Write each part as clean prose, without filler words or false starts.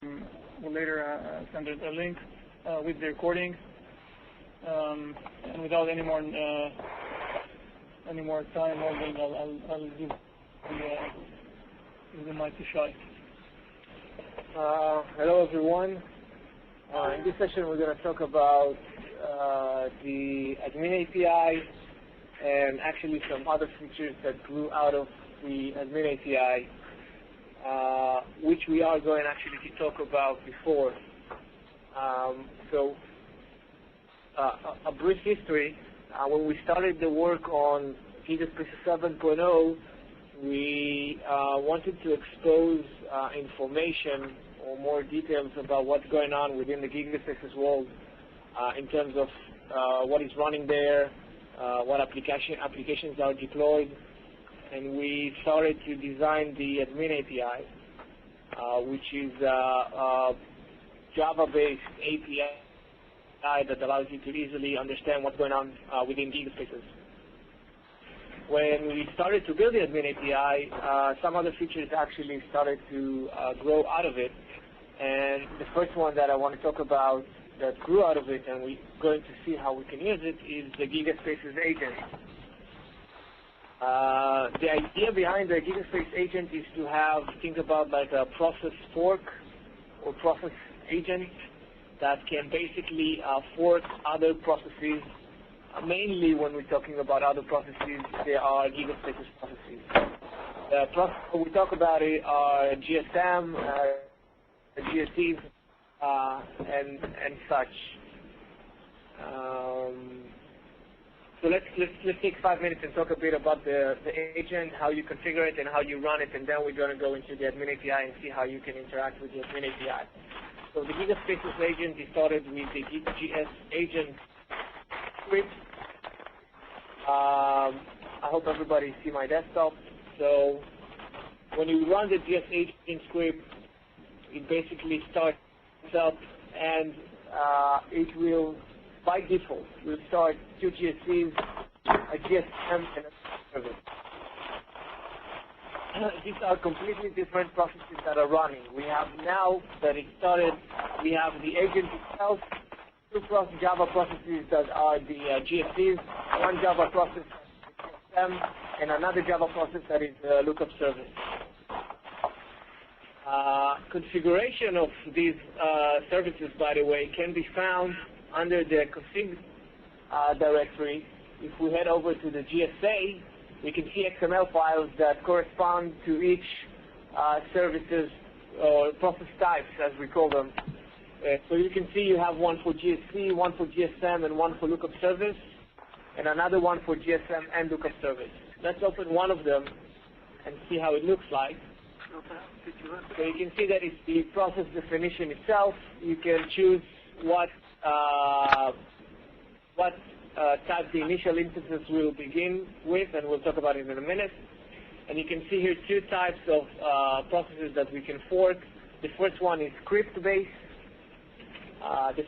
We'll later send a link with the recording. And without any more time holding, I'll give the mic to Shai. Hello everyone. In this session we're going to talk about the admin API and actually some other features that grew out of the admin API, which we are going actually to talk about before. So a brief history. When we started the work on GigaSpaces 7.0, we wanted to expose information or more details about what's going on within the GigaSpaces world in terms of what is running there, what applications are deployed, and we started to design the admin API, which is a Java-based API that allows you to easily understand what's going on within GigaSpaces. When we started to build the admin API, some other features actually started to grow out of it. And the first one that I want to talk about that grew out of it, and we're going to see how we can use it, is the GigaSpaces agent. The idea behind the GigaSpace agent is to think about like a process fork or process agent that can basically fork other processes. Mainly when we're talking about other processes, there are GigaSpaces processes. The processes we talk about are GSM, GSCs, and such. So let's take 5 minutes and talk a bit about the agent, how you configure it, and how you run it, and then we're going to go into the admin API and see how you can interact with the admin API. So the GigaSpaces agent is started with the GS agent script. I hope everybody see my desktop. So when you run the GS agent script, it basically starts up, and it will, by default, will start two GSCs, a GSM, and a service. These are completely different processes that are running. We have, now that it started, we have the agent itself, two Java processes that are the GSCs, one Java process that is GSM, and another Java process that is the lookup service. Configuration of these services, by the way, can be found under the config directory. If we head over to the GSA, we can see XML files that correspond to each services or process types, as we call them. So you can see you have one for GSC, one for GSM, and one for lookup service, and another one for GSM and lookup service. Let's open one of them and see how it looks like. So you can see that it's the process definition itself. You can choose what type the initial instances will begin with, and we'll talk about it in a minute. And you can see here two types of processes that we can fork. The first one is script-based. The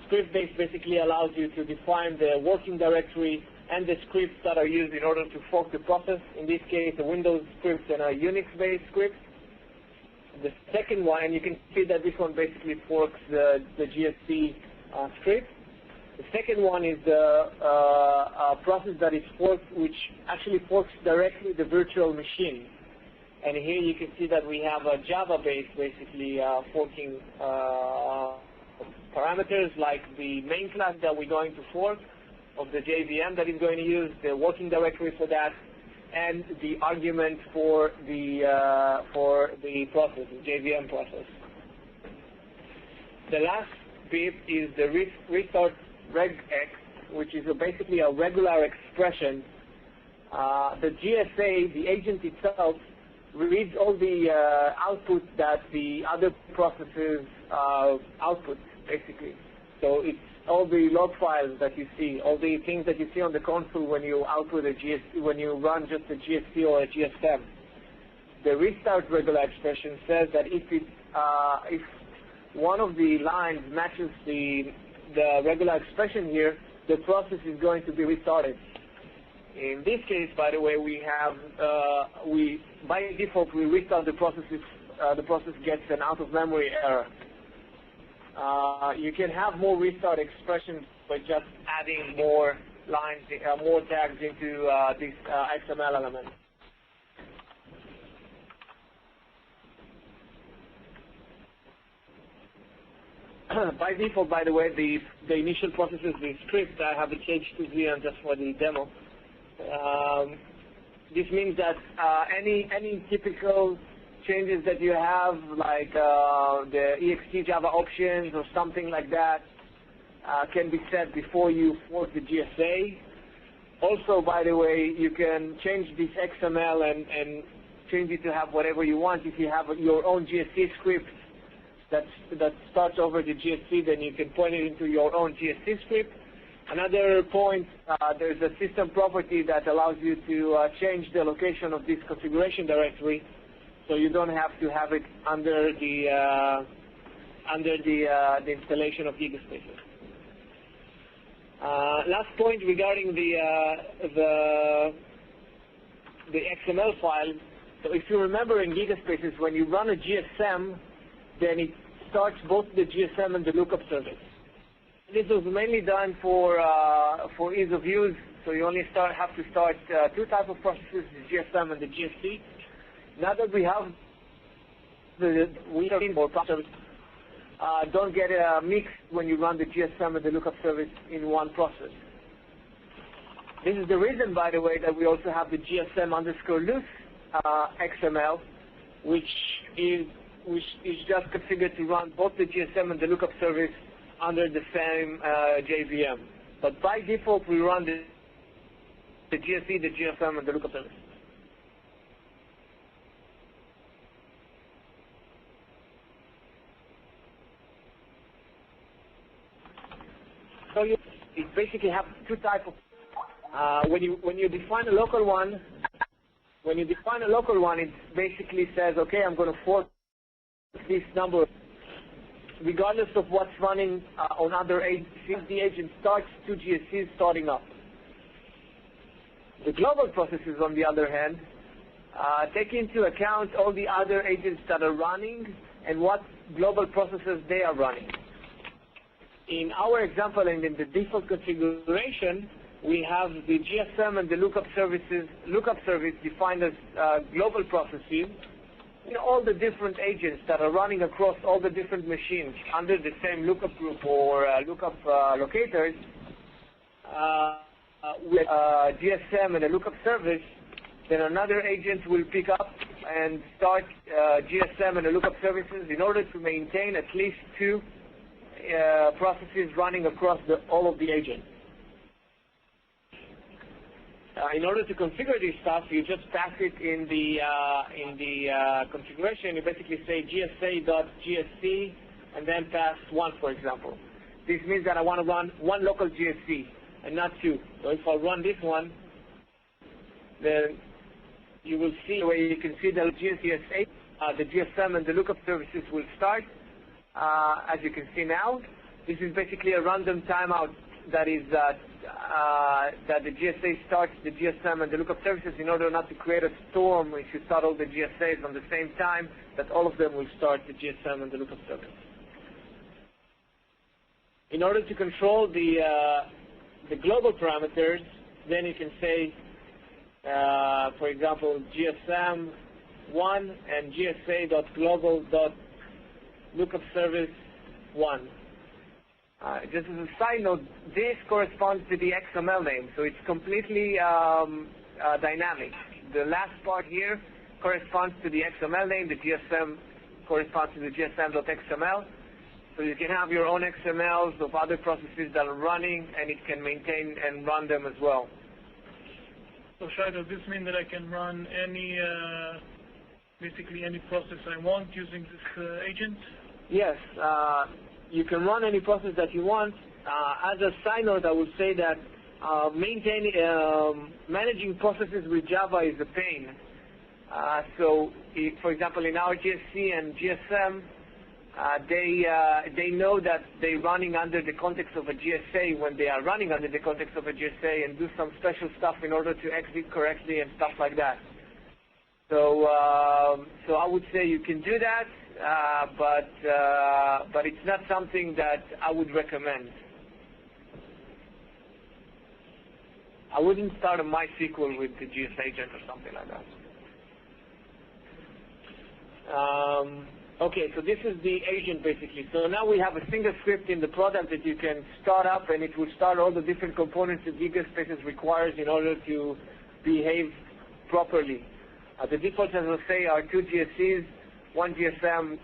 script-based basically allows you to define the working directory and the scripts that are used in order to fork the process. In this case, a Windows script and a Unix-based script. The second one, and you can see that this one basically forks the GSC script. The second one is a process that is forked, which actually forks directly the virtual machine. And here you can see that we have a Java-based, basically, forking parameters like the main class that we're going to fork, of the JVM that is going to use, the working directory for that, and the argument for the process, the JVM process. The last bit is the restart regex, which is basically a regular expression. The GSA, the agent itself, reads all the output that the other processes output, basically. So it's all the log files that you see, all the things that you see on the console when you output a GSC, when you run just a GSC or a GSM. The restart regular expression says that if one of the lines matches the regular expression here, the process is going to be restarted. In this case, by the way, by default, we restart the processes the process gets an out-of-memory error. You can have more restart expressions by just adding more lines, more tags into this XML element. By default, by the way, the initial processes, the script, I have it changed to VM just for the demo. This means that any typical changes that you have, like the ext Java options or something like that, can be set before you fork the GSA. Also, by the way, you can change this XML and change it to have whatever you want. If you have your own GSC script that starts over the GSC, then you can point it into your own GSC script. Another point, there's a system property that allows you to change the location of this configuration directory, so you don't have to have it under the installation of Gigaspaces. Last point regarding the XML file. So if you remember in Gigaspaces, when you run a GSM, then it starts both the GSM and the lookup service. This was mainly done for ease of use, so you only have to start two types of processes, the GSM and the GSC. Now that we have more processes, don't get a mix when you run the GSM and the lookup service in one process. This is the reason, by the way, that we also have the GSM_loose XML, which is just configured to run both the GSM and the lookup service under the same JVM. But by default, we run the GSC, the GSM, and the lookup service. So you basically have two types of when you define a local one. When you define a local one, it basically says, okay, I'm going to fork this number, regardless of what's running on other agents. If the agent starts, two GSCs starting up. The global processes, on the other hand, take into account all the other agents that are running and what global processes they are running. In our example and in the default configuration, we have the GSM and the lookup service defined as global processes. All the different agents that are running across all the different machines under the same lookup group or lookup locators, with GSM and a lookup service, then another agent will pick up and start GSM and a lookup services in order to maintain at least two processes running across all of the agents. In order to configure this stuff, you just pass it in the configuration. You basically say GSA.GSC and then pass 1, for example. This means that I want to run one local GSC and not two. So if I run this one, then you will see where you can see the GSA, the GSM and the lookup services will start. As you can see now, this is basically a random timeout that is that the GSA starts the GSM and the lookup services in order not to create a storm if you start all the GSAs on the same time, that all of them will start the GSM and the lookup service. In order to control the global parameters, then you can say, for example, GSM1 and GSA.global.lookup service 1. Just as a side note, this corresponds to the XML name, so it's completely dynamic. The last part here corresponds to the XML name, the GSM corresponds to the GSM.xml, so you can have your own XMLs of other processes that are running, and it can maintain and run them as well. So Shai, does this mean that I can run basically any process I want using this agent? Yes. You can run any process that you want. As a side note, I would say that managing processes with Java is a pain. So, for example, in our GSC and GSM, they know that they're running under the context of a GSA when they are running under the context of a GSA and do some special stuff in order to exit correctly and stuff like that. So I would say you can do that, but it's not something that I would recommend. I wouldn't start a MySQL with the GS agent or something like that. Okay, so this is the agent basically. So now we have a single script in the product that you can start up, and it will start all the different components that Gigaspaces requires in order to behave properly. The defaults, as I say, are 2 GSCs, 1 GSM,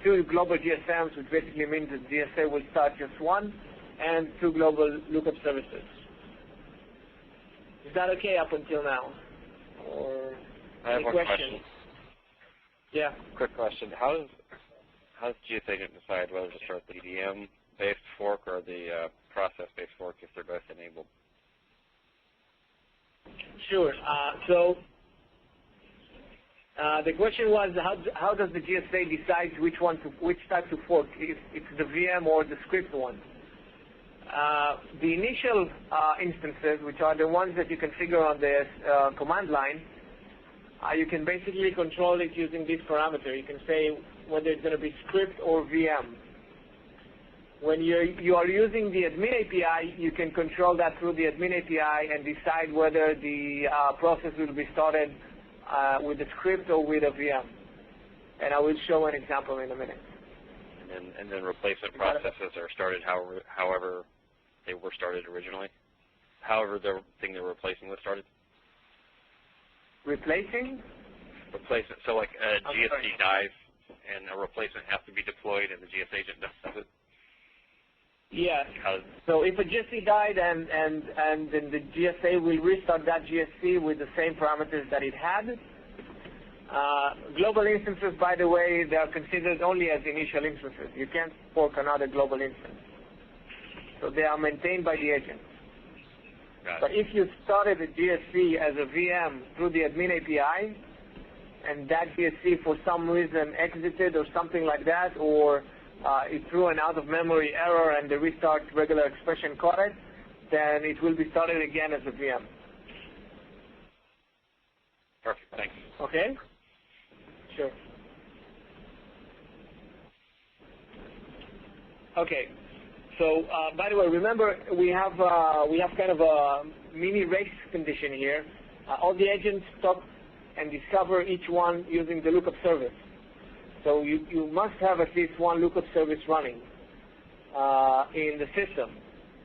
2 global GSMs, which basically means that GSA will start just one, and 2 global lookup services. Is that okay up until now? Or I have one question. Yeah. Quick question. How does GS agent decide whether to start the VM-based fork or the process-based fork if they're both enabled? Sure. So the question was, how does the GSA decide which type to fork, if it's the VM or the script one? The initial instances, which are the ones that you configure on the command line, you can basically control it using this parameter. You can say whether it's going to be script or VM. When you are using the admin API, you can control that through the admin API and decide whether the process will be started with a script or with a VM. And I will show an example in a minute. And then replacement processes are started however they were started originally? However the thing they're replacing was started? Replacing? Replacement. So like a GSC dies and a replacement has to be deployed and the GS agent does it? Yes. So if a GSC died and then the GSA will restart that GSC with the same parameters that it had. Global instances, by the way, they are considered only as initial instances. You can't fork another global instance. So they are maintained by the agent. But if you started a GSC as a VM through the admin API, and that GSC for some reason exited or something like that, or it threw an out-of-memory error and the restart regular expression caught it, then it will be started again as a VM. Perfect, thanks. Okay? Sure. Okay. So, by the way, remember we have kind of a mini race condition here. All the agents stop and discover each one using the lookup service. So you must have at least one lookup service running in the system.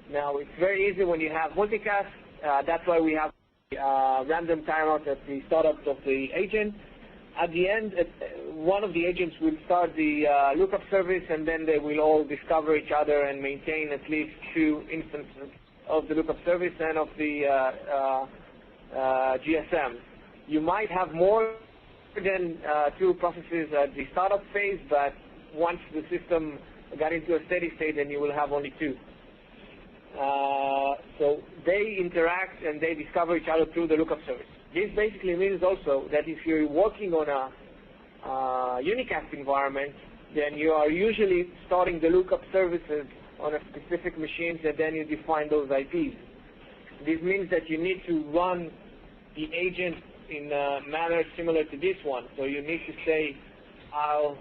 Now, it's very easy when you have multicast. That's why we have random timeout at the startup of the agent. At the end, one of the agents will start the lookup service, and then they will all discover each other and maintain at least 2 instances of the lookup service and of the GSM. You might have more than 2 processes at the startup phase, but once the system got into a steady state, then you will have only 2. So they interact and they discover each other through the lookup service. This basically means also that if you're working on a unicast environment, then you are usually starting the lookup services on a specific machines, and then you define those IPs. This means that you need to run the agent in a manner similar to this one. So you need to say, I'll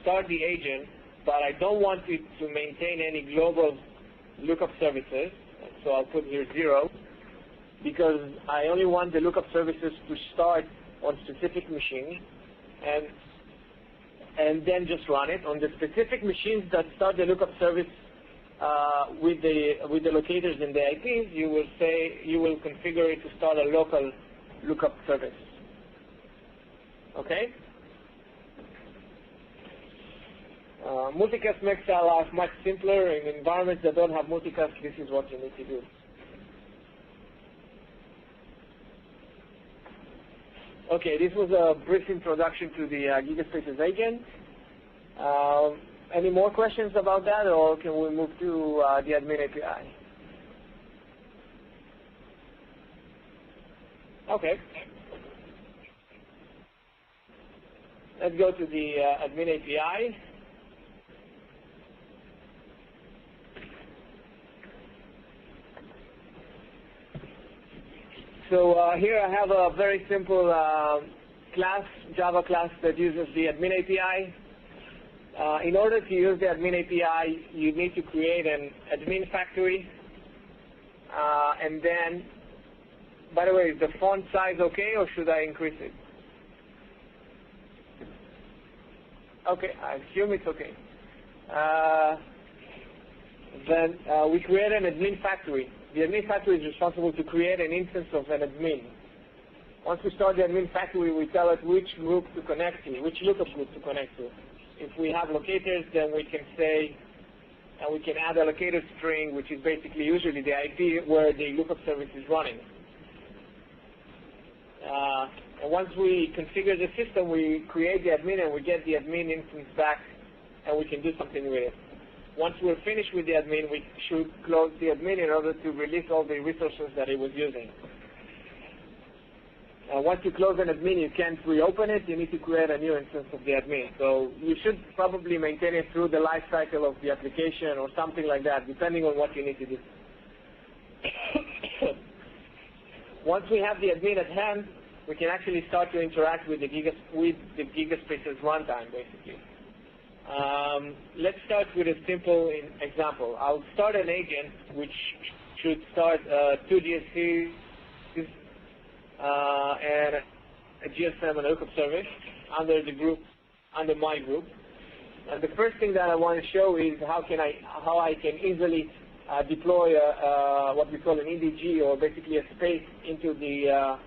start the agent, but I don't want it to maintain any global lookup services. So I'll put here 0, because I only want the lookup services to start on specific machines, and then just run it. On the specific machines that start the lookup service with the locators and the IPs, you will configure it to start a local lookup service. Okay? Multicast makes our life much simpler. In environments that don't have multicast, this is what you need to do. Okay, this was a brief introduction to the Gigaspaces agent. Any more questions about that, or can we move to the admin API? Okay. Let's go to the admin API. So here I have a very simple class, Java class that uses the admin API. In order to use the admin API, you need to create an admin factory. And then, by the way, is the font size okay, or should I increase it? Okay, I assume it's okay. Then we create an admin factory. The admin factory is responsible to create an instance of an admin. Once we start the admin factory, we tell it which group to connect to, which lookup group to connect to. If we have locators, then we can say, and we can add a locator string, which is basically usually the IP where the lookup service is running. And once we configure the system, we create the admin and we get the admin instance back, and we can do something with it. Once we're finished with the admin, we should close the admin in order to release all the resources that it was using. Once you close an admin, you can't reopen it. You need to create a new instance of the admin. So you should probably maintain it through the life cycle of the application or something like that, depending on what you need to do. Once we have the admin at hand, we can actually start to interact with the Gigaspace's runtime, basically. Let's start with a simple example. I'll start an agent which should start 2 GSCs and a GSM and a lookup service under the group, under my group. And the first thing that I want to show is how I can easily deploy what we call an EDG, or basically a space into the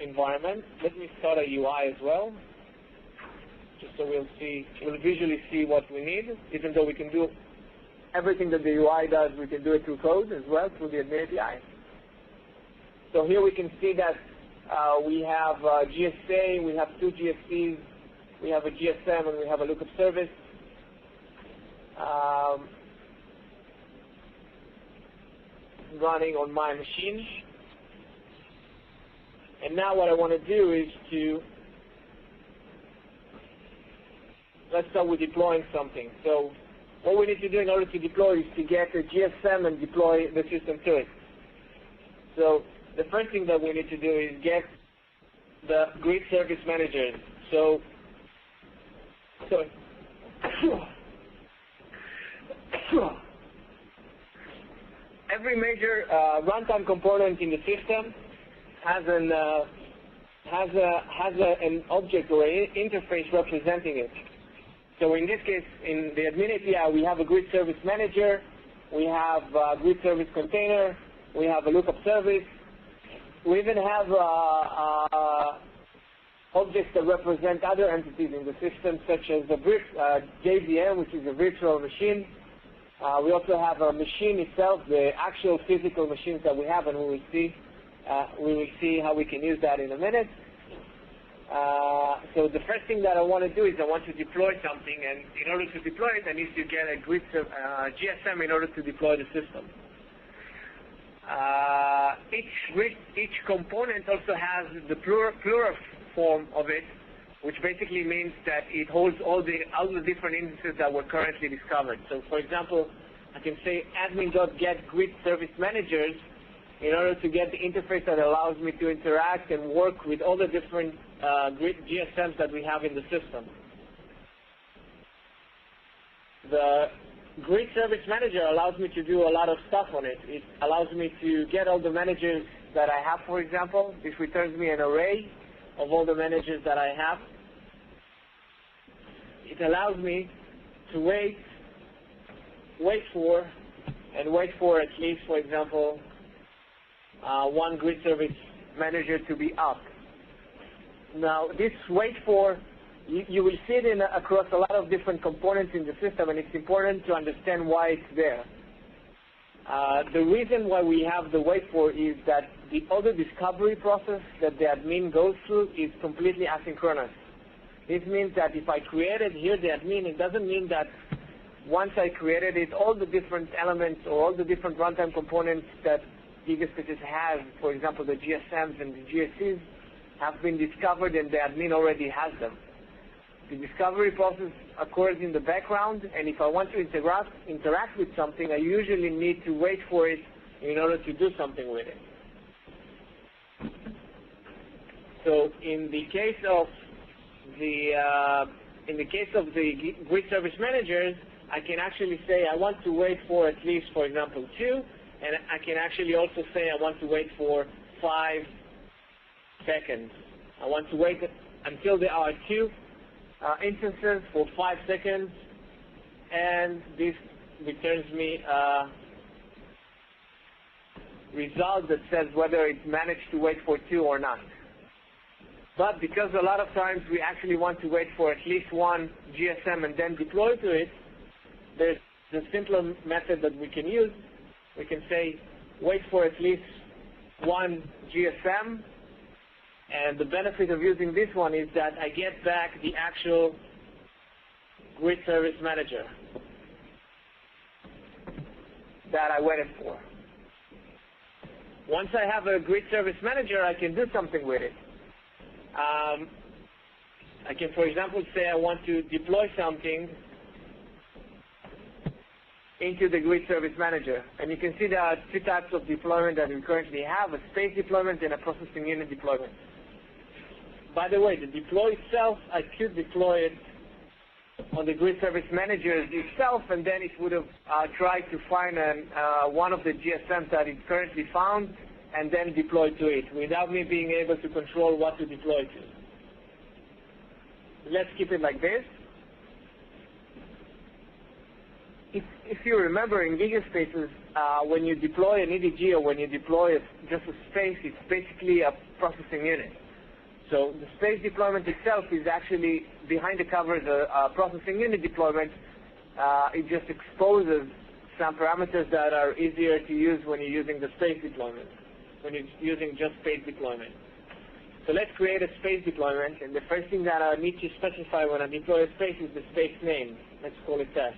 environment. Let me start a UI as well, just so we'll visually see what we need. Even though we can do everything that the UI does, we can do it through code as well, through the admin API. So here we can see that we have GSA, we have 2 GSCs, we have a GSM, and we have a lookup service. Running on my machine. And now what I want to do is let's start with deploying something. So what we need to do in order to deploy is to get a GSM and deploy the system to it. So the first thing that we need to do is get the grid service manager. So every major runtime component in the system has an object or an interface representing it. So in this case, in the admin API, we have a grid service manager, we have a grid service container, we have a lookup service. We even have objects that represent other entities in the system, such as the JVM, which is a virtual machine. We also have a machine itself, the actual physical machines that we have, and we will see how we can use that in a minute. So the first thing that I want to do is I want to deploy something, and in order to deploy it, I need to get a GSM in order to deploy the system. Each component also has the plural form of it, which basically means that it holds all the different instances that were currently discovered. So, for example, I can say admin.get grid service managers in order to get the interface that allows me to interact and work with all the different grid GSMs that we have in the system. The Grid Service Manager allows me to do a lot of stuff on it. It allows me to get all the managers that I have, for example. This returns me an array of all the managers that I have. It allows me to wait for at least, for example, one Grid Service Manager to be up. Now, this wait for, you will see it across a lot of different components in the system, and it's important to understand why it's there. The reason why we have the wait for is that all the discovery process that the admin goes through is completely asynchronous. This means that if I created here the admin, it doesn't mean that once I created it, all the different elements or all the different runtime components that Gigaspace has, for example, the GSMs and the GSCs, have been discovered and the admin already has them. The discovery process occurs in the background, and if I want to interact with something, I usually need to wait for it in order to do something with it. So in the case of the grid service managers, I can actually say I want to wait for at least, for example, 2, and I can actually also say I want to wait for 5 seconds. I want to wait until there are 2 instances for 5 seconds, and this returns me a result that says whether it managed to wait for 2 or not. But because a lot of times we actually want to wait for at least 1 GSM and then deploy to it, there's a simpler method that we can use. We can say wait for at least 1 GSM, and the benefit of using this one is that I get back the actual grid service manager that I waited for. Once I have a grid service manager, I can do something with it. I can, for example, say I want to deploy something into the grid service manager. And you can see there are 2 types of deployment that we currently have, a space deployment and a processing unit deployment. By the way, the deploy itself, I could deploy it on the grid service manager itself, and then it would have tried to find one of the GSMs that it's currently found and then deploy to it without me being able to control what to deploy to. Let's keep it like this. If you remember in GigaSpaces, when you deploy an EDG or when you deploy just a space, it's basically a processing unit. So the space deployment itself is actually behind the covers a processing unit deployment. It just exposes some parameters that are easier to use when you're using the space deployment, when you're using just space deployment. So let's create a space deployment, and the first thing that I need to specify when I deploy a space is the space name. Let's call it test.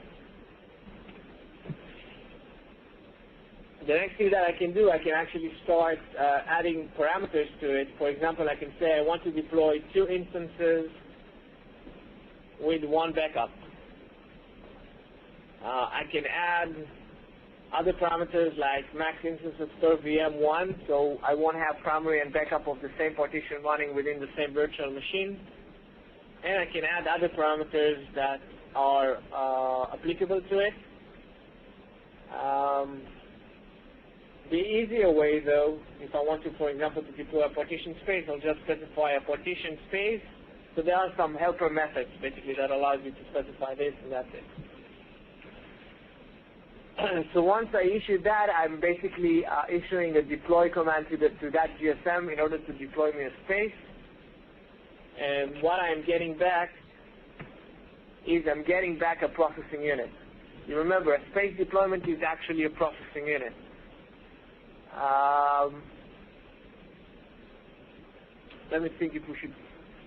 The next thing that I can do, I can actually start adding parameters to it. For example, I can say I want to deploy 2 instances with 1 backup. I can add other parameters like max instances per VM1, so I won't have primary and backup of the same partition running within the same virtual machine. And I can add other parameters that are applicable to it. The easier way, though, if I want to, for example, to deploy a partition space, I'll just specify a partition space. So there are some helper methods, basically, that allows you to specify this, and that's it. So once I issue that, I'm basically issuing a deploy command to that GSM in order to deploy me a space. And what I'm getting back is I'm getting back a processing unit. You remember, a space deployment is actually a processing unit. Let me think if we should.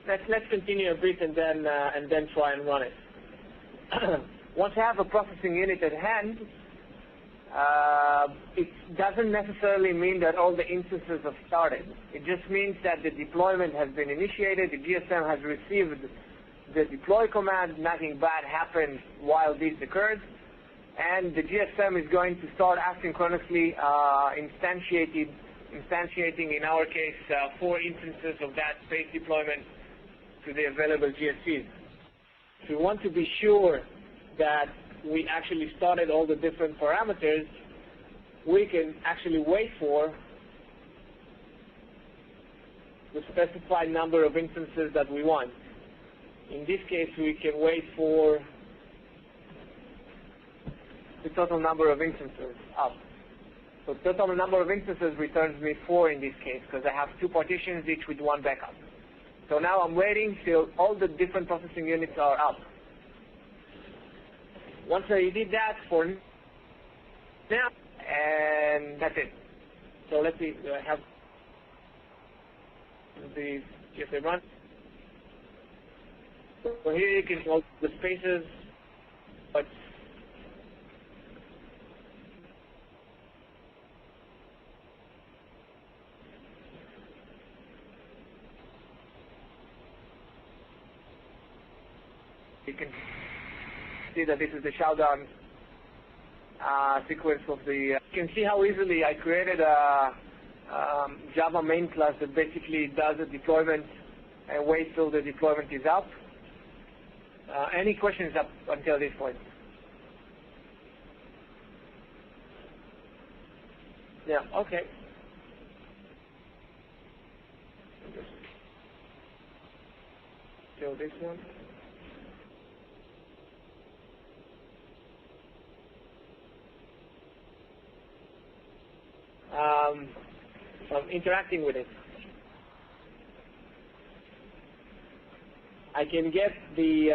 Let's continue a bit and then try and run it. Once I have a processing unit at hand, it doesn't necessarily mean that all the instances have started. It just means that the deployment has been initiated, the GSM has received the deploy command, nothing bad happened while this occurred, and the GSM is going to start asynchronously instantiating, in our case, 4 instances of that space deployment to the available GSCs. So we want to be sure that we actually started all the different parameters. We can actually wait for the specified number of instances that we want. In this case, we can wait for the total number of instances up. So total number of instances returns me 4 in this case, because I have 2 partitions, each with 1 backup. So now I'm waiting till all the different processing units are up. Once I did that for now, and that's it. So let's see, I have the GSA run. So here you can close the spaces, but you can see that this is the shutdown sequence of the. You can see how easily I created a Java main class that basically does a deployment and waits till the deployment is up. Any questions up until this point? Yeah, okay. Show this one. So I'm interacting with it. I can get the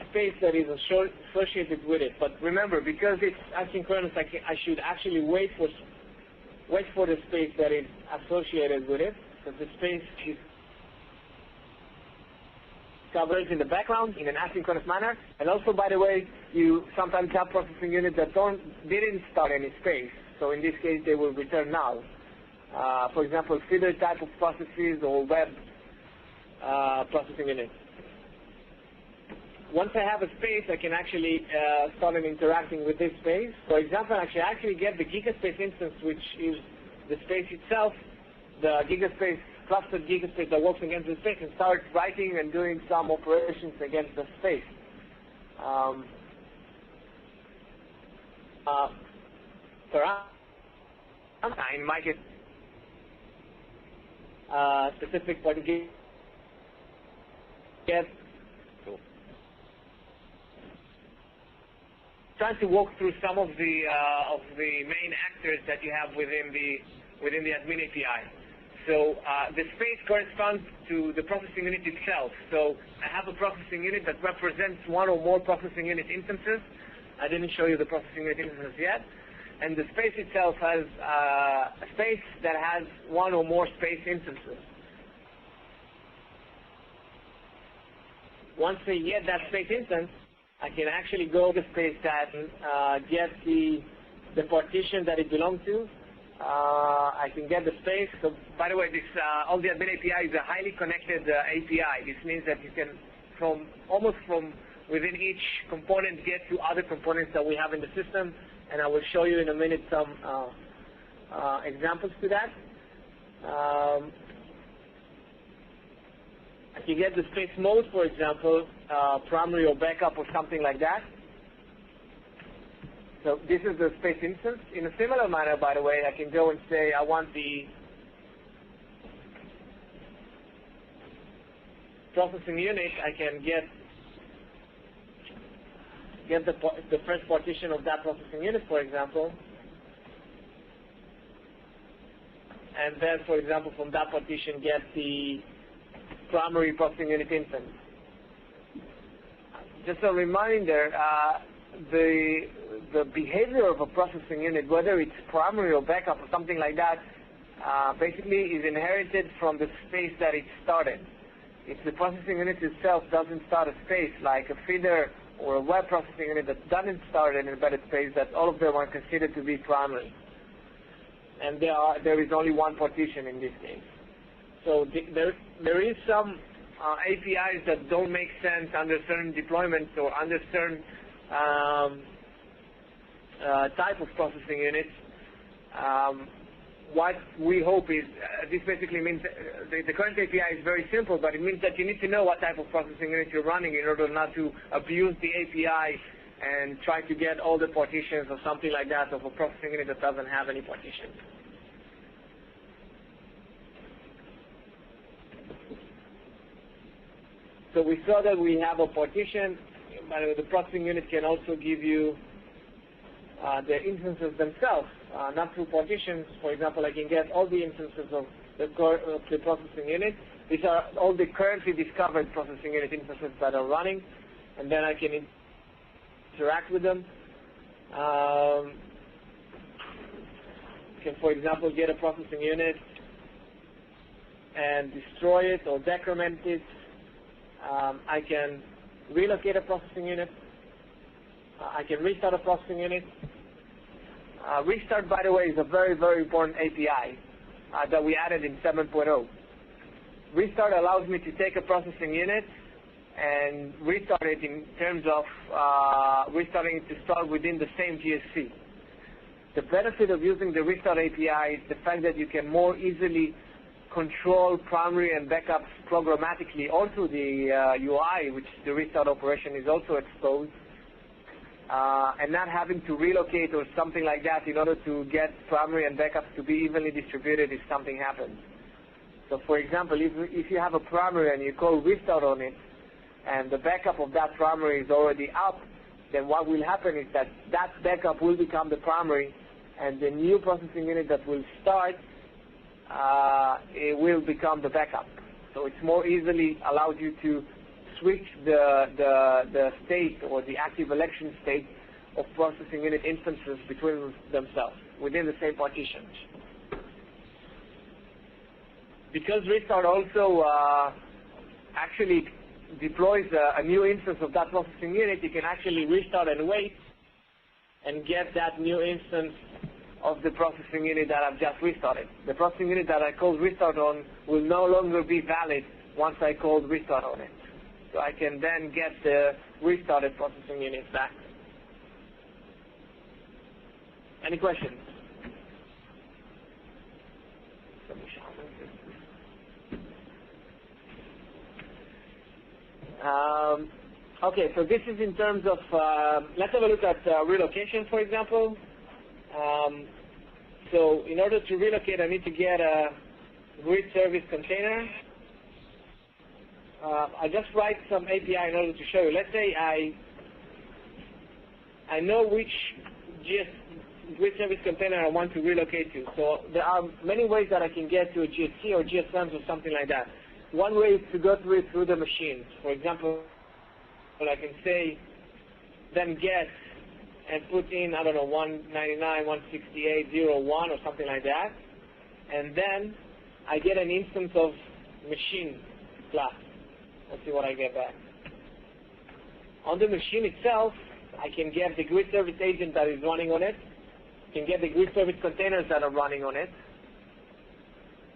space that is associated with it. But remember, because it's asynchronous, I should actually wait for the space that is associated with it. So the space is covered in the background in an asynchronous manner. And also, by the way, you sometimes have processing units that didn't start any space. So in this case, they will return null. For example, feeder type of processes or web processing units. Once I have a space, I can actually start interacting with this space. For example, I actually get the gigaspace instance, which is the space itself, the gigaspace, clustered gigaspace that works against the space, and start writing and doing some operations against the space. I might get specific point get. Trying to walk through some of the main actors that you have within the admin API. So the space corresponds to the processing unit itself. So I have a processing unit that represents one or more processing unit instances. I didn't show you the processing unit instances yet. And the space itself has a space that has one or more space instances. Once I get that space instance, I can actually go to the space that get the partition that it belongs to. I can get the space. So, by the way, this all the admin API is a highly connected API. This means that you can, almost from within each component, get to other components that we have in the system. And I will show you in a minute some examples to that. I can get the space mode, for example, primary or backup or something like that. So this is the space instance. In a similar manner, by the way, I can go and say I want the processing unit. I can get the first partition of that processing unit, for example. And then, for example, from that partition, get the primary processing unit instance. Just a reminder, the behavior of a processing unit, whether it's primary or backup or something like that, basically is inherited from the space that it started. If the processing unit itself doesn't start a space, like a feeder or a web processing unit that doesn't start an embedded space, that all of them are considered to be primary. And there is only one partition in this case. So there is some APIs that don't make sense under certain deployments or under certain type of processing units. What we hope is, this basically means the current API is very simple, but it means that you need to know what type of processing unit you're running in order not to abuse the API and try to get all the partitions or something like that of a processing unit that doesn't have any partitions. So we saw that we have a partition. By the way, the processing unit can also give you the instances themselves, not through partitions. For example, I can get all the instances of the processing unit. These are all the currently discovered processing unit instances that are running, and then I can interact with them. Can, for example, get a processing unit and destroy it or decrement it. I can relocate a processing unit. I can restart a processing unit. Restart, by the way, is a very, very important API that we added in 7.0. Restart allows me to take a processing unit and restart it in terms of restarting it to start within the same GSC. The benefit of using the restart API is the fact that you can more easily control primary and backups programmatically onto the UI, which the restart operation is also exposed, and not having to relocate or something like that in order to get primary and backups to be evenly distributed if something happens. So for example, if you have a primary and you call restart on it, and the backup of that primary is already up, then what will happen is that that backup will become the primary, and the new processing unit that will start, it will become the backup. So it's more easily allows you to switch the state or the active election state of processing unit instances between themselves within the same partition. Because restart also actually deploys a new instance of that processing unit, you can actually restart and wait and get that new instance of the processing unit that I've just restarted. The processing unit that I called restart on will no longer be valid once I called restart on it. So I can then get the restarted processing unit back. Any questions? Okay, so this is in terms of, let's have a look at relocation, for example. So in order to relocate, I need to get a grid service container. I just write some API in order to show you. Let's say I know which grid service container I want to relocate to. So there are many ways that I can get to a GSC or GSMs or something like that. One way is to go through the machines. For example, I can say then get and put in, I don't know, 199.168.0.1 or something like that. And then I get an instance of machine class. Let's see what I get back. On the machine itself, I can get the grid service agent that is running on it. I can get the grid service containers that are running on it.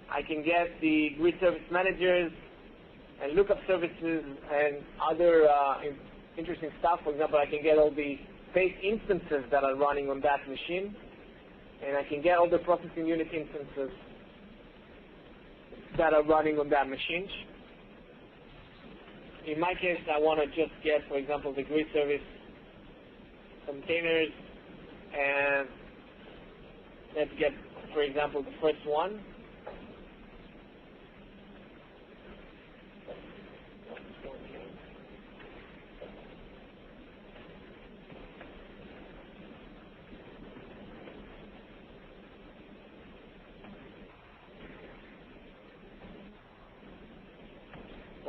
I can get the grid service managers and lookup services and other interesting stuff. For example, I can get all the base instances that are running on that machine, and I can get all the processing unit instances that are running on that machine. In my case, I want to just get, for example, the grid service containers, and let's get, for example, the first one.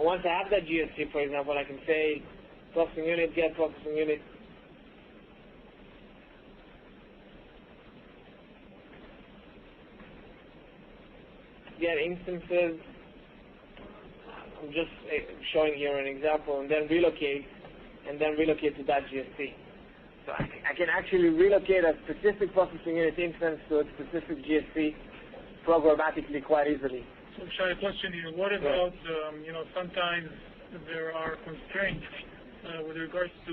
Once I have that GSC, for example, I can say processing unit, get processing unit. Get instances. I'm just showing here an example, and then relocate to that GSC. So I can actually relocate a specific processing unit instance to a specific GSC programmatically quite easily. So, Shai, a question here. What about, sometimes there are constraints with regards to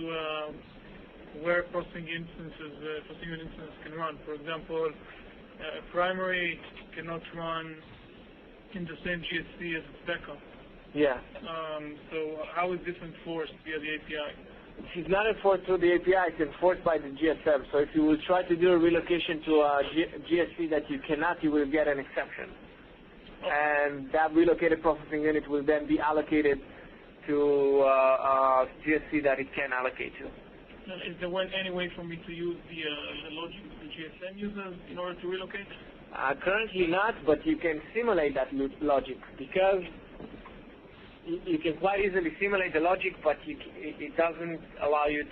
where processing unit instances can run. For example, primary cannot run in the same GSC as its backup. Yeah. So how is this enforced via the API? It's not enforced through the API, it's enforced by the GSM. So if you will try to do a relocation to a GSC that you cannot, you will get an exception. And that relocated processing unit will then be allocated to a GSC that it can allocate to. Is there any way for me to use the logic the GSM uses in order to relocate? Currently not, but you can simulate that logic, because you can quite easily simulate the logic, but it doesn't allow you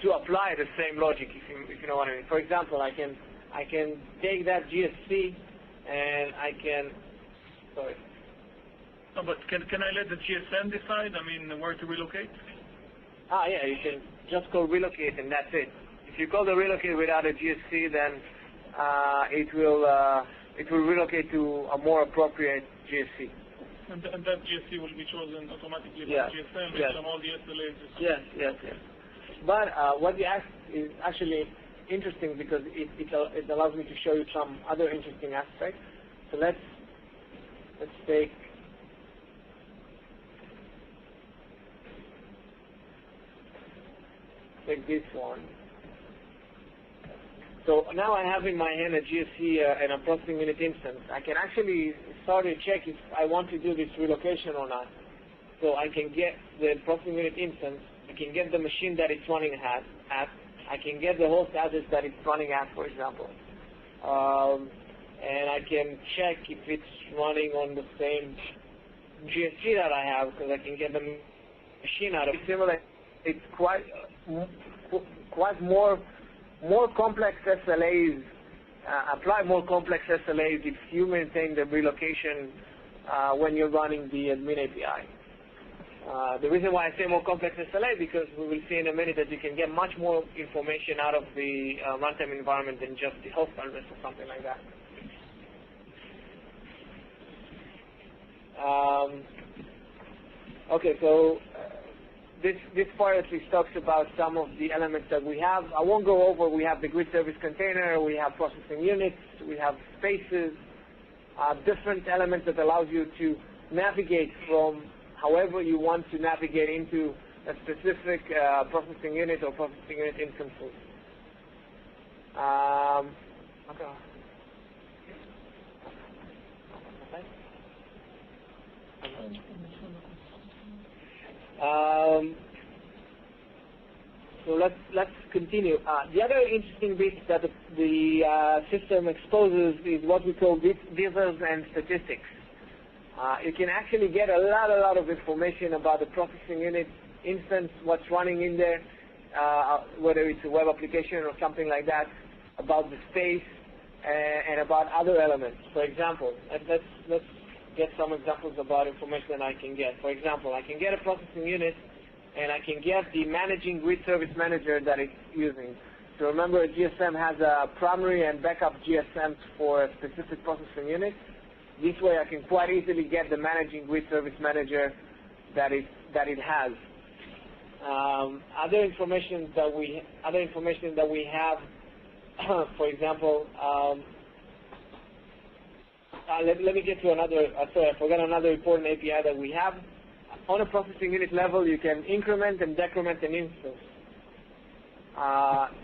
to apply the same logic, if you know what I mean. For example, I can take that GSC and I can, sorry. No, but can I let the GSM decide, where to relocate? Yeah, you can just call relocate and that's it. If you call the relocate without a GSC, then it will relocate to a more appropriate GSC. And that GSC will be chosen automatically by GSM based on all the SLAs. Yes. But what you asked is actually interesting because it allows me to show you some other interesting aspects. So let's take this one. So now I have in my hand a GSC and a processing unit instance. I can actually start to check if I want to do this relocation or not. So I can get the processing unit instance, I can get the machine that it's running at, I can get the host address that it's running at, for example. And I can check if it's running on the same GSC that I have, because I can get the machine out of it. Similar, it's quite more complex SLAs, apply more complex SLAs if you maintain the relocation when you're running the admin API. The reason why I say more complex SLA because we will see in a minute that you can get much more information out of the runtime environment than just the host address or something like that. Okay, so this part at least talks about some of the elements that we have. I won't go over. We have the grid service container, we have processing units, we have spaces, different elements that allows you to navigate from however you want to navigate into a specific processing unit or processing unit instances. Okay. So let's continue. The other interesting bit that the system exposes is what we call divers and statistics. You can actually get a lot of information about the processing unit instance, what's running in there, whether it's a web application or something like that, about the space, and about other elements. For example, let's get some examples about information that I can get. For example, I can get a processing unit, and I can get the managing grid service manager that it's using. So remember, a GSM has a primary and backup GSMs for a specific processing unit. This way, I can quite easily get the managing grid service manager that it has. Other information that we have, for example, let me get to another. Sorry, I forgot another important API that we have. On a processing unit level, you can increment and decrement an instance.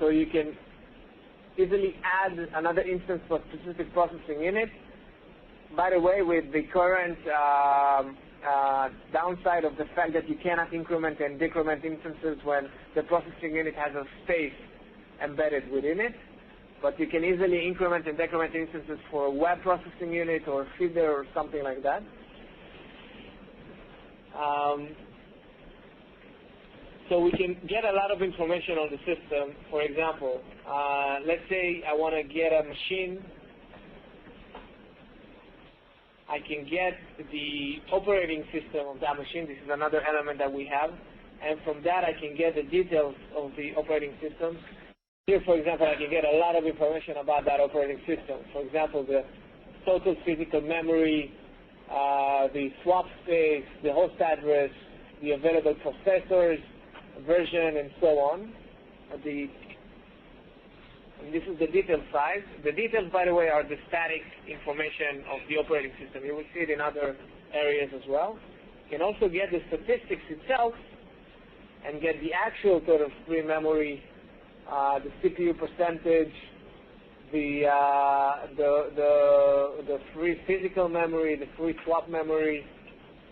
So you can easily add another instance for a specific processing unit. By the way, with the current downside of the fact that you cannot increment and decrement instances when the processing unit has a space embedded within it, but you can easily increment and decrement instances for a web processing unit or feeder or something like that. So we can get a lot of information on the system. For example, let's say I want to get a machine. I can get the operating system of that machine. This is another element that we have. And from that, I can get the details of the operating system. Here, for example, I can get a lot of information about that operating system. For example, the total physical memory, the swap space, the host address, the available processors, version, and so on. And this is the detail side. The details, by the way, are the static information of the operating system. You will see it in other areas as well. You can also get the statistics itself and get the actual sort of free memory, the CPU percentage, the free physical memory, the free swap memory,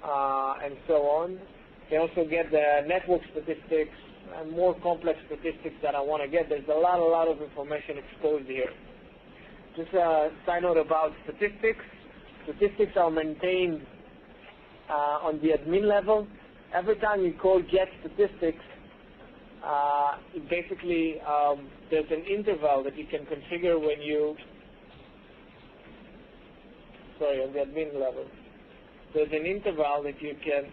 and so on. You can also get the network statistics and more complex statistics that I want to get. There's a lot of information exposed here. Just a side note about statistics. Statistics are maintained on the admin level. Every time you call get statistics, basically there's an interval that you can configure when you, on the admin level. There's an interval that you can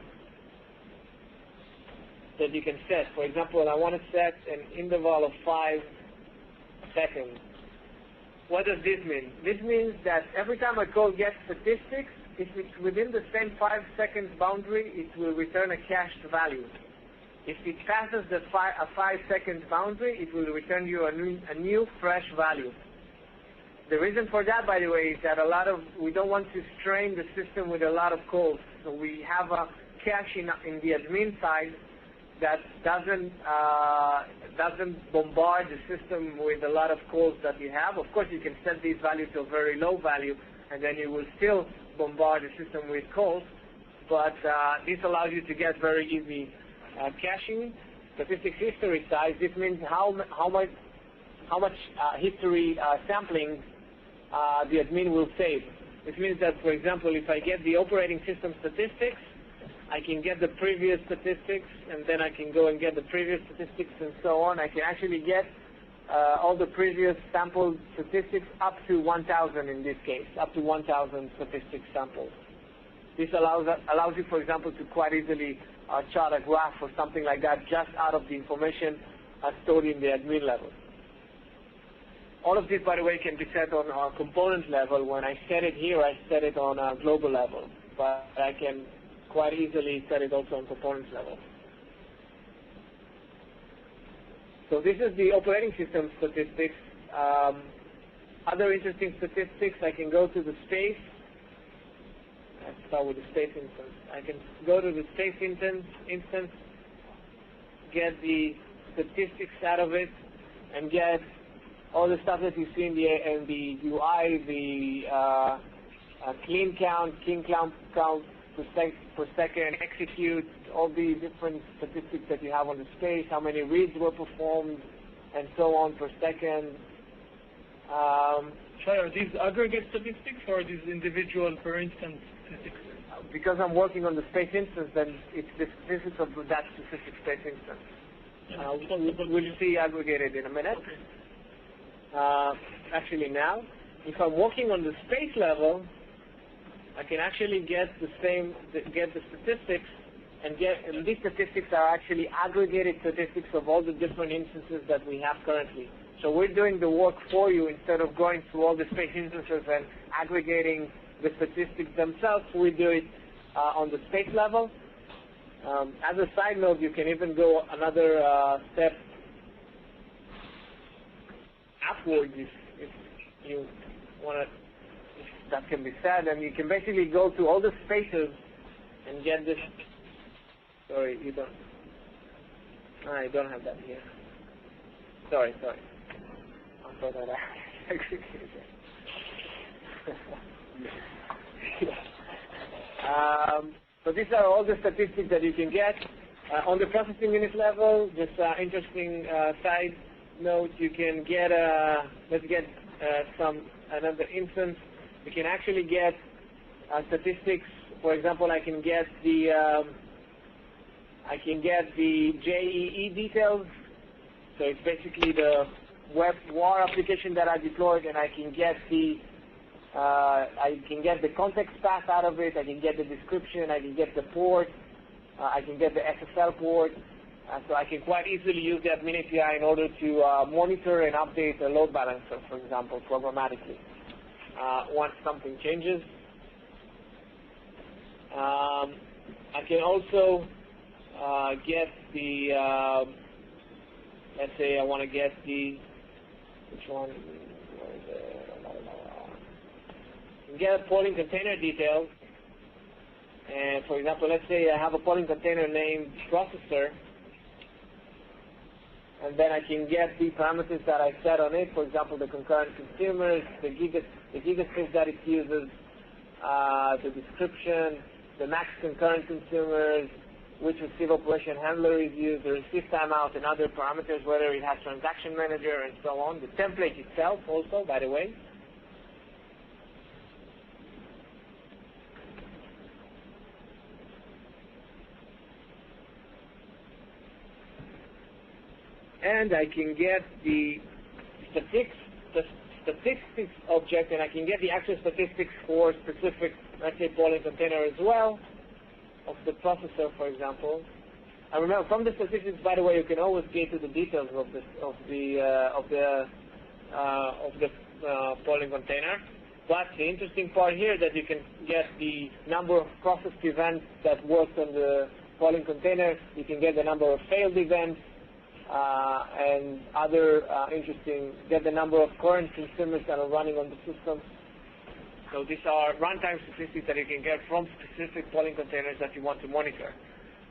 set. For example, I want to set an interval of 5 seconds. What does this mean? This means that every time I call get statistics, if it's within the same 5 seconds boundary, it will return a cached value. If it passes a 5-second boundary, it will return you a new fresh value. The reason for that, by the way, is that we don't want to strain the system with a lot of calls. So we have a cache in the admin side that doesn't bombard the system with a lot of calls that you have. Of course, you can set these values to a very low value, and then you will still bombard the system with calls. But this allows you to get very easy caching. Statistics history size. This means how much history sampling the admin will save. This means that, for example, if I get the operating system statistics, I can get the previous statistics, and then I can go and get the previous statistics, and so on. I can actually get all the previous sampled statistics up to 1,000 in this case, up to 1,000 statistics samples. This allows you, for example, to quite easily chart a graph or something like that just out of the information stored in the admin level. All of this, by the way, can be set on a component level. When I set it here, I set it on a global level, but I can quite easily set it also on components level. So this is the operating system statistics. Other interesting statistics, I can go to the space. Let's start with the space instance. I can go to the space instance, get the statistics out of it, and get all the stuff that you see in the UI, the clean count per second, execute, all the different statistics that you have on the space, how many reads were performed, and so on per second. Are these aggregate statistics or are these individual per instance statistics? Because I'm working on the space instance, then it's the statistics of that specific space instance. We'll see aggregated in a minute. Okay. Actually now, if I'm working on the space level, I can actually get the statistics, and these statistics are actually aggregated statistics of all the different instances that we have currently. So we're doing the work for you instead of going through all the space instances and aggregating the statistics themselves. We do it on the space level. As a side note, you can even go another step upwards if you want to. That can be said, and you can basically go to all the spaces and get this. Sorry, you don't. I don't have that here. Sorry. I thought that I executed it. So these are all the statistics that you can get. On the processing unit level, just interesting side note, you can get, let's get another instance. You can actually get statistics. For example, I can get the JEE details. So it's basically the web WAR application that I deployed, and I can get the context path out of it. I can get the description. I can get the port. I can get the SSL port. So I can quite easily use the admin API in order to monitor and update a load balancer, for example, programmatically. Once something changes. I can also get the, let's say I want to get the, which one? Get polling container details. And for example, let's say I have a polling container named processor, and then I can get the parameters that I set on it. For example, the concurrent consumers, the gigaspace that it uses, the description, the max concurrent consumers, which receive operation handler is used, the receive timeout, and other parameters, whether it has transaction manager and so on. The template itself also, by the way. And I can get the statistics object, and I can get the actual statistics for specific, let's say, polling container as well, of the processor, for example. And remember, from the statistics, by the way, you can always get to the details of the polling container. But the interesting part here is that you can get the number of processed events that worked on the polling container, you can get the number of failed events, and other get the number of current consumers that are running on the system. So these are runtime statistics that you can get from specific polling containers that you want to monitor.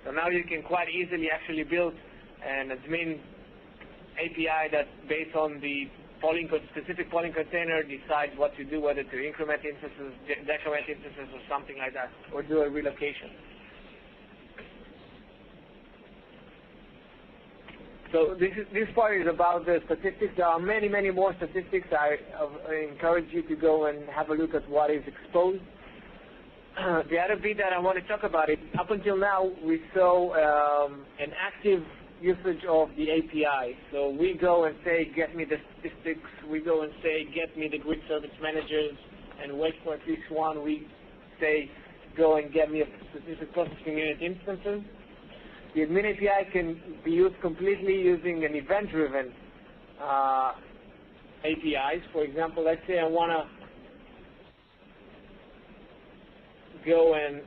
So now you can quite easily actually build an admin API that, based on the specific polling container, decides what to do, whether to increment instances, decrement instances, or something like that, or do a relocation. So this part is about the statistics. There are many, many more statistics. I encourage you to go and have a look at what is exposed. The other bit that I want to talk about is, up until now, we saw an active usage of the API. So we go and say, get me the statistics. We go and say, get me the grid service managers, and wait for at least one. We say, go and get me a specific processing unit instances. The admin API can be used completely using an event-driven APIs. For example, let's say I want to go and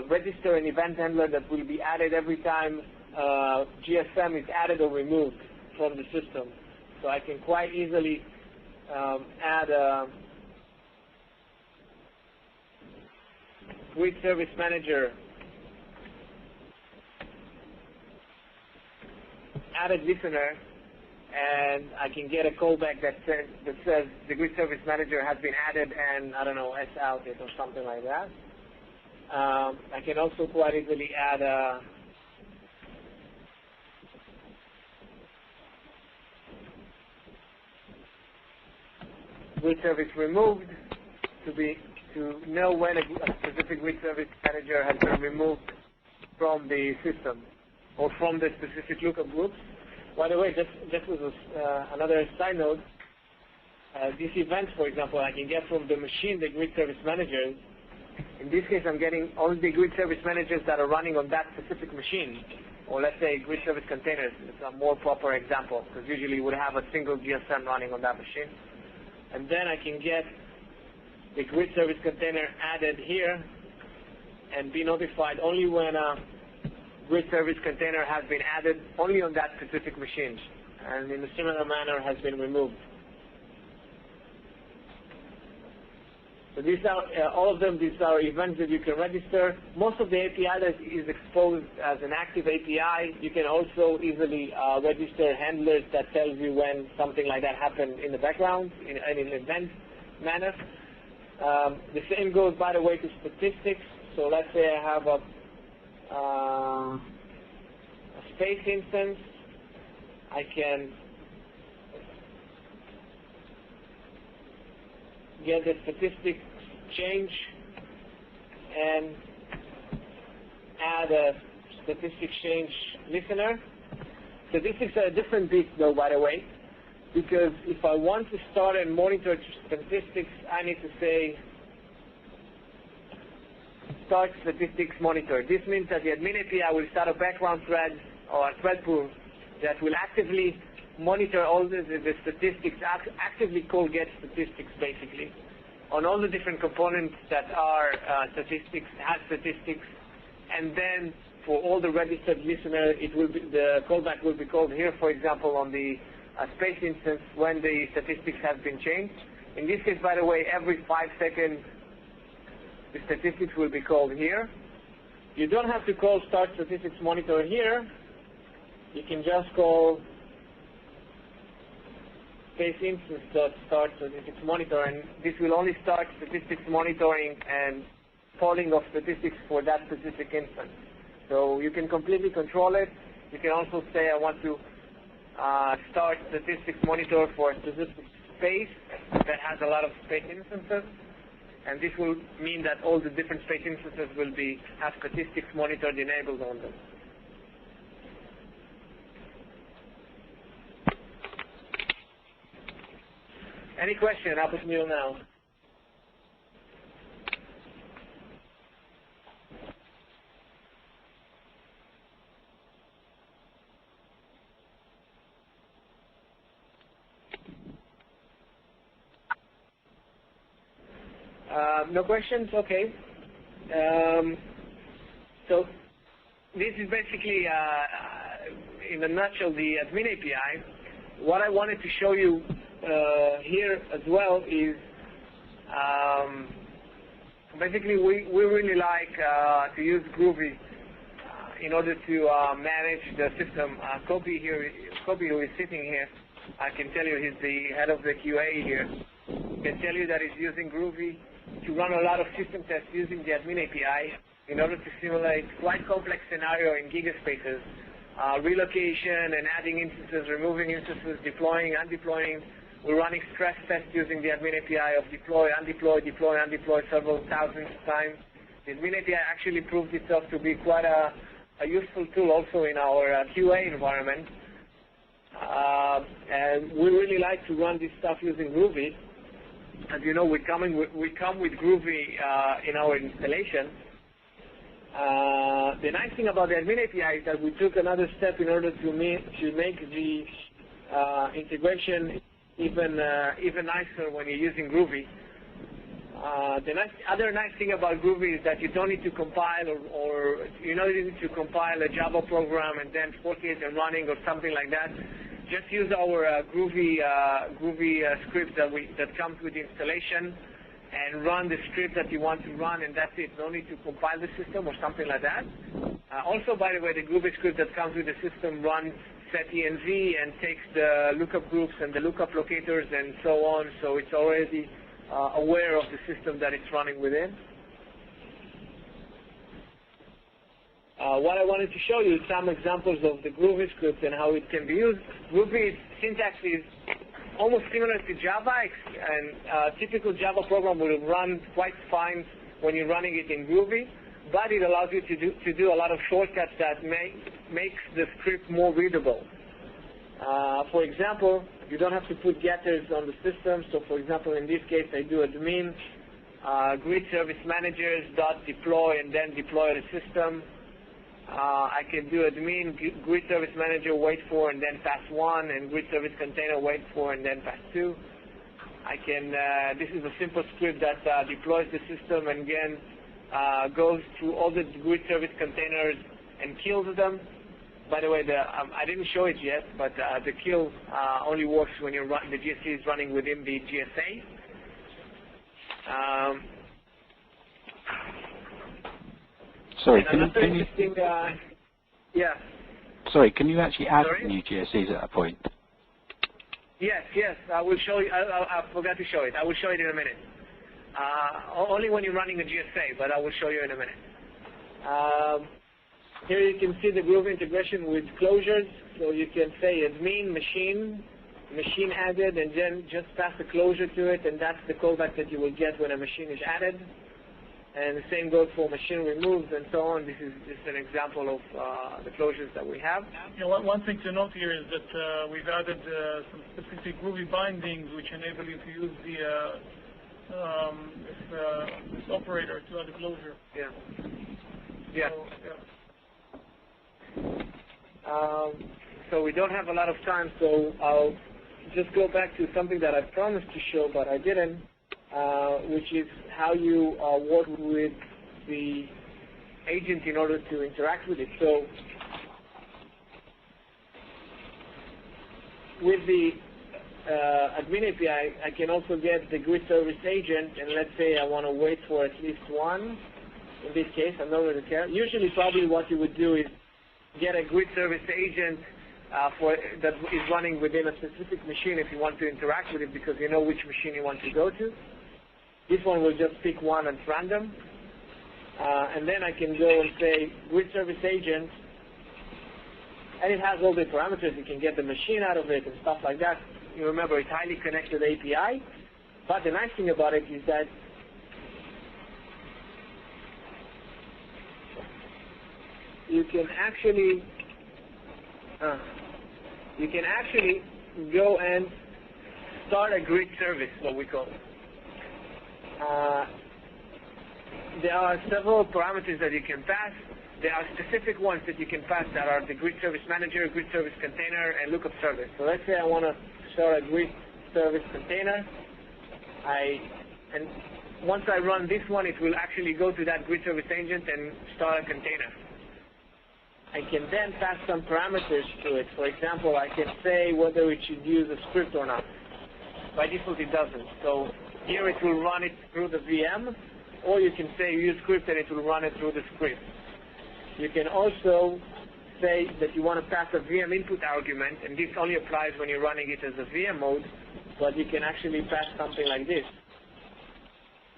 register an event handler that will be added every time GSM is added or removed from the system. So I can quite easily add a grid service manager added listener, and I can get a callback that says the grid service manager has been added, and I don't know, S outed or something like that. I can also quite easily add a grid service removed to know when a specific grid service manager has been removed from the system or from the specific lookup groups. By the way, just was another side note. These events, for example, I can get from the machine the grid service managers. In this case, I'm getting only the grid service managers that are running on that specific machine, or let's say grid service containers. It's a more proper example, because usually you would have a single GSM running on that machine. And then I can get the grid service container added here and be notified only when a grid service container has been added only on that specific machine, and in a similar manner has been removed. So these are, all of them, these are events that you can register. Most of the API that is exposed as an active API, you can also easily register handlers that tells you when something like that happened in the background, in an event manner. The same goes, by the way, to statistics. So let's say I have a space instance. I can get the statistics change and add a statistics change listener. Statistics are a different beast, though, by the way, because if I want to start and monitor statistics, I need to say start statistics monitor. This means that the admin API will start a background thread or a thread pool that will actively monitor all the statistics, actively call get statistics, basically, on all the different components that are statistics, has statistics, and then for all the registered listener, the callback will be called here, for example, on the space instance when the statistics have been changed. In this case, by the way, every 5 seconds, the statistics will be called here. You don't have to call start statistics monitor here. You can just call space instance start statistics monitor, and this will only start statistics monitoring and polling of statistics for that specific instance. So you can completely control it. You can also say I want to start statistics monitor for a specific space that has a lot of space instances, and this will mean that all the different space instances will have statistics monitored enabled on them. Any question? I'll put Neil now. No questions? Okay. So this is basically, in a nutshell, the admin API. What I wanted to show you here as well is basically we really like to use Groovy in order to manage the system. Kobe, who is sitting here, I can tell you he's the head of the QA here, can tell you that he's using Groovy to run a lot of system tests using the admin API in order to simulate quite complex scenario in gigaspaces, relocation and adding instances, removing instances, deploying, undeploying. We're running stress tests using the admin API of deploy, undeploy, deploy, undeploy several thousands of times. The admin API actually proved itself to be quite a useful tool also in our QA environment. And we really like to run this stuff using Groovy. As you know, we come with Groovy in our installation. The nice thing about the admin API is that we took another step in order to make the integration even nicer when you're using Groovy. The other nice thing about Groovy is that you don't need to compile or you don't need to compile a Java program and then fork it and running or something like that. Just use our Groovy script that comes with the installation and run the script that you want to run, and that's it. No need to compile the system or something like that. Also, by the way, the Groovy script that comes with the system runs setenv and takes the lookup groups and the lookup locators and so on, so it's already aware of the system that it's running within. What I wanted to show you is some examples of the Groovy script and how it can be used. Groovy syntax is almost similar to Java, and a typical Java program will run quite fine when you're running it in Groovy, but it allows you to do a lot of shortcuts that makes the script more readable. For example, you don't have to put getters on the system. So, for example, in this case, I do admin grid service managers dot deploy and then deploy the system. I can do admin grid service manager wait for and then pass 1, and grid service container wait for and then pass 2. I can. This is a simple script that deploys the system and again goes through all the grid service containers and kills them. By the way, I didn't show it yet, but the kill only works when the GSC is running within the GSA. Sorry, can you? Yeah. Sorry, can you actually add Sorry? new GSCs at that point? Yes. I will show you. I forgot to show it. I will show it in a minute. Only when you're running a GSA, but I will show you in a minute. Here you can see the Groovy integration with closures. So you can say admin machine added, and then just pass a closure to it, and that's the callback that you will get when a machine is added. And the same goes for machine removed and so on. This is just an example of the closures that we have. One thing to note here is that we've added some specific Groovy bindings which enable you to use this operator to add a closure. Yeah. So we don't have a lot of time, so I'll just go back to something that I promised to show, but I didn't, which is how you work with the agent in order to interact with it. So with the admin API, I can also get the grid service agent, and let's say I want to wait for at least one. In this case, I'm not going to care. Usually, probably what you would do is get a grid service agent that is running within a specific machine if you want to interact with it, because you know which machine you want to go to. This one will just pick one at random. And then I can go and say grid service agent, and it has all the parameters. You can get the machine out of it and stuff like that. You remember, it's highly connected API. But the nice thing about it is that you can actually go and start a grid service, what we call it. There are several parameters that you can pass. There are specific ones that you can pass that are the grid service manager, grid service container, and lookup service. So let's say I want to start a grid service container. I And once I run this one, it will actually go to that grid service agent and start a container. I can then pass some parameters to it. For example, I can say whether it should use a script or not. By default, it doesn't. So here it will run it through the VM, or you can say use script and it will run it through the script. You can also say that you want to pass a VM input argument, and this only applies when you're running it as a VM mode, but you can actually pass something like this.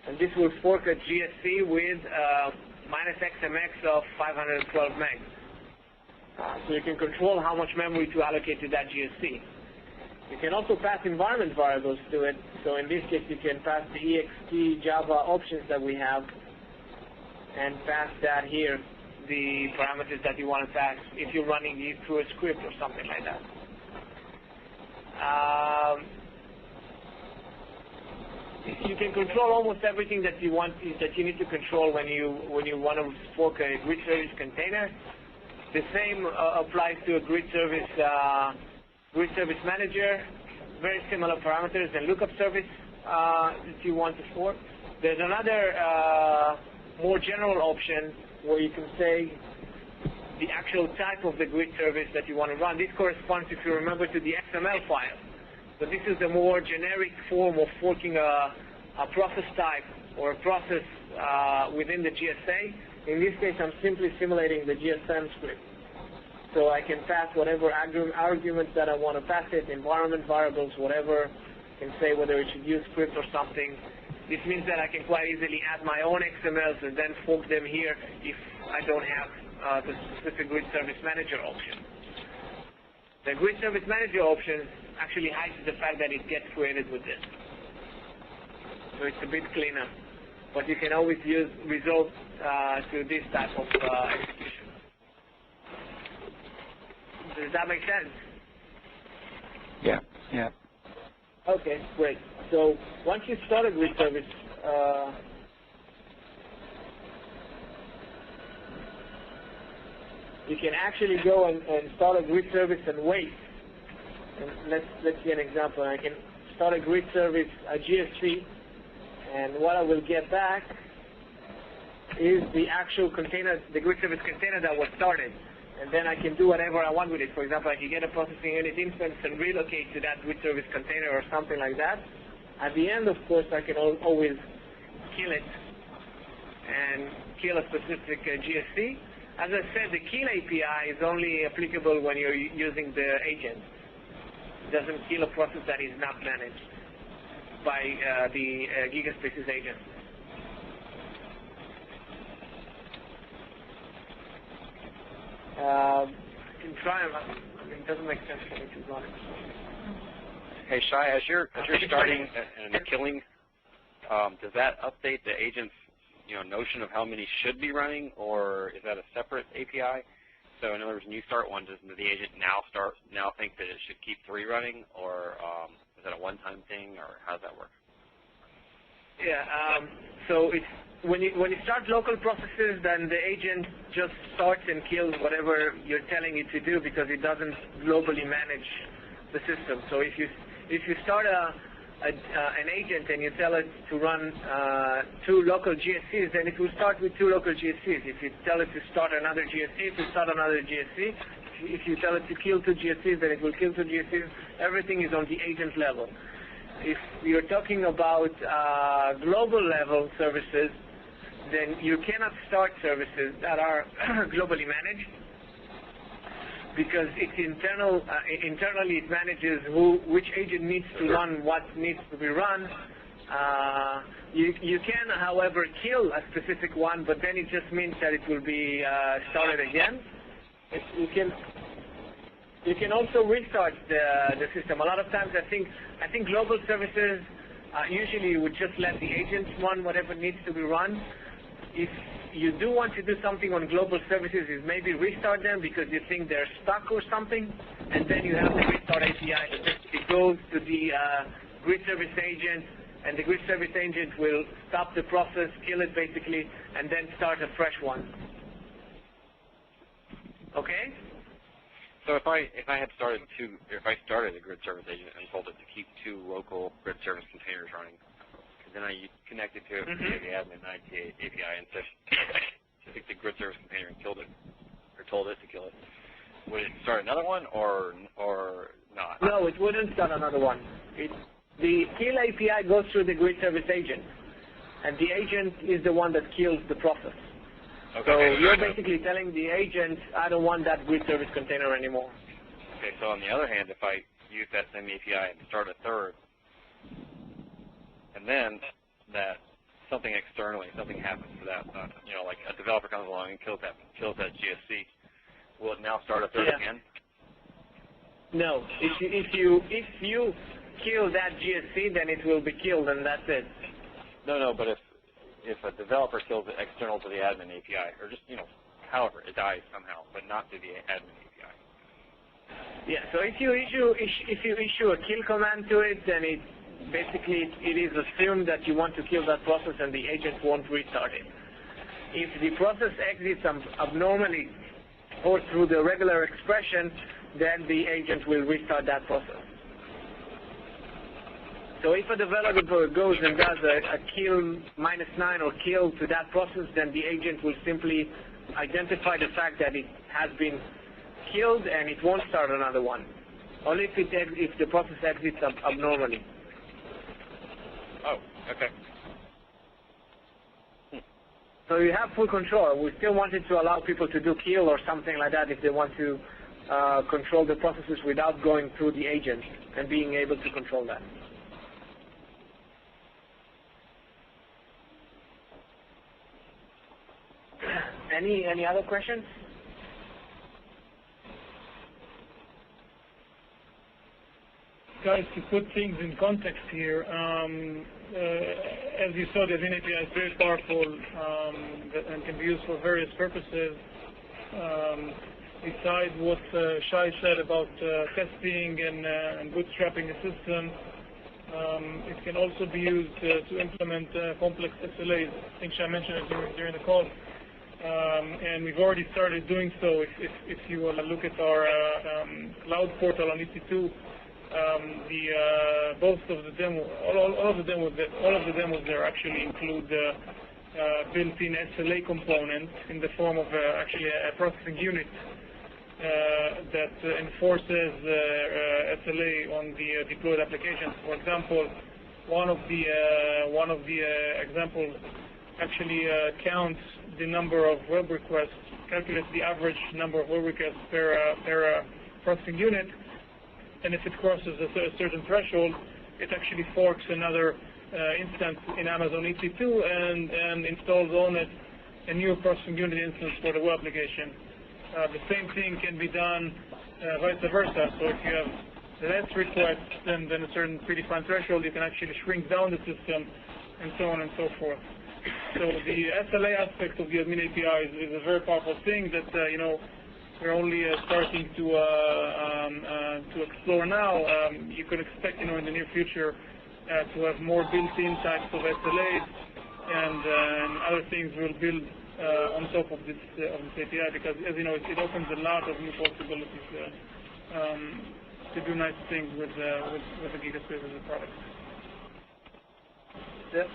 And this will fork a GSC with minus XMX of 512 megs. So you can control how much memory to allocate to that GSC. You can also pass environment variables to it. So in this case, you can pass the ext Java options that we have and pass that here, the parameters that you want to pass if you're running these through a script or something like that. You can control almost everything that you want, that you need to control when you want to fork a grid service container. The same applies to a grid service manager. Very similar parameters and lookup service that you want to fork. There's another more general option where you can say the actual type of the grid service that you want to run. This corresponds, if you remember, to the XML file. So this is the more generic form of forking a process type or a process within the GSA. In this case, I'm simply simulating the GSM script. So I can pass whatever arguments that I want to pass it, environment variables, whatever. I can say whether it should use script or something. This means that I can quite easily add my own XMLs and then fork them here if I don't have the specific grid service manager option. The grid service manager option actually hides the fact that it gets created with this. So it's a bit cleaner. But you can always use result to this type of execution. Does that make sense? Yeah, yeah. Okay, great. So once you start a grid service, you can actually go and start a grid service and wait. And let's see an example. I can start a grid service, a GSC, and what I will get back is the actual container, the grid service container that was started. And then I can do whatever I want with it. For example, I can get a processing unit instance and relocate to that grid service container or something like that. At the end, of course, I can always kill it and kill a specific GSC. As I said, the kill API is only applicable when you're using the agent. It doesn't kill a process that is not managed by the Gigaspaces agent. I can try them. It doesn't make sense for me to run it. Hey, Shai, as you're starting and killing, does that update the agent's notion of how many should be running, or is that a separate API? So in other words, when you start one, does the agent now think that it should keep 3 running, or is that a one-time thing, or how does that work? Yeah. So it's when you start local processes, then the agent just starts and kills whatever you're telling it to do because it doesn't globally manage the system. So if you start an agent and you tell it to run 2 local GSCs, then it will start with 2 local GSCs. If you tell it to start another GSC, it will start another GSC. If you tell it to kill 2 GSCs, then it will kill 2 GSCs. Everything is on the agent level. If you're talking about global level services, then you cannot start services that are globally managed because it's internal. Internally, it manages which agent needs to run what needs to be run. You can, however, kill a specific one, but then it just means that it will be started again. You can also restart the system. A lot of times, I think global services usually would just let the agents run whatever needs to be run. If you do want to do something on global services, is maybe restart them because you think they're stuck or something, and then you have the restart API. It goes to the grid service agent, and the grid service agent will stop the process, kill it basically, and then start a fresh one. Okay? So if I started a grid service agent and told it to keep 2 local grid service containers running, then I connect it to via the admin IT API and said, I think the grid service container and killed it, or told it to kill it. Would it start another one or not? No, it wouldn't start another one. The kill API goes through the grid service agent, and the agent is the one that kills the process. Okay. So you're basically telling the agent, I don't want that grid service container anymore. Okay, so on the other hand, if I use that same API and start a third, and then that something externally, something happens to that, like a developer comes along and kills that GSC, will it now start a third again? No. If you kill that GSC, then it will be killed, and that's it. No, but if a developer kills it external to the admin API, or just, however, it dies somehow, but not to the admin API. Yeah, so if you issue a kill command to it, then it is assumed that you want to kill that process and the agent won't restart it. If the process exits abnormally or through the regular expression, then the agent will restart that process. So if a developer goes and does a kill -9 or kill to that process, then the agent will simply identify the fact that it has been killed and it won't start another one. Only if the process exits abnormally. Oh, okay. So you have full control. We still wanted to allow people to do kill or something like that if they want to control the processes without going through the agent and being able to control that. Any other questions? Guys, to put things in context here, as you saw, the Admin API is very powerful and can be used for various purposes. Besides what Shai said about testing and bootstrapping the system, it can also be used to implement complex SLAs. I think Shai mentioned it during the call. And we've already started doing so. If you look at our cloud portal on EC2, both of the demo, all of the demos there actually include built-in SLA components in the form of actually a processing unit that enforces SLA on the deployed applications. For example, one of the examples actually counts the number of web requests, calculates the average number of web requests per processing unit, and if it crosses a certain threshold, it actually forks another instance in Amazon EC2 and installs on it a new processing unit instance for the web application. The same thing can be done vice versa. So if you have less requests than a certain predefined threshold, you can actually shrink down the system and so on and so forth. So the SLA aspect of the Admin API is a very powerful thing that we're only starting to explore now. You can expect in the near future to have more built-in types of SLAs and other things we'll build on top of this API, because as you know, it opens a lot of new possibilities to do nice things with the GigaSpace as a product. Yeah.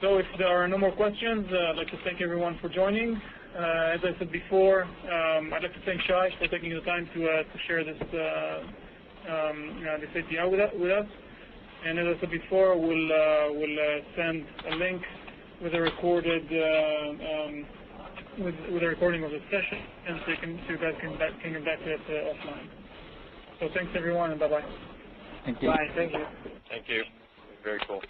So if there are no more questions, I'd like to thank everyone for joining. As I said before, I'd like to thank Shai for taking the time to share this API with us. And as I said before, we'll send a link with a recorded with a recording of the session, and so you guys can get back to it offline. So thanks everyone, and bye bye. Thank you. Bye. Thank you. Thank you. Very cool.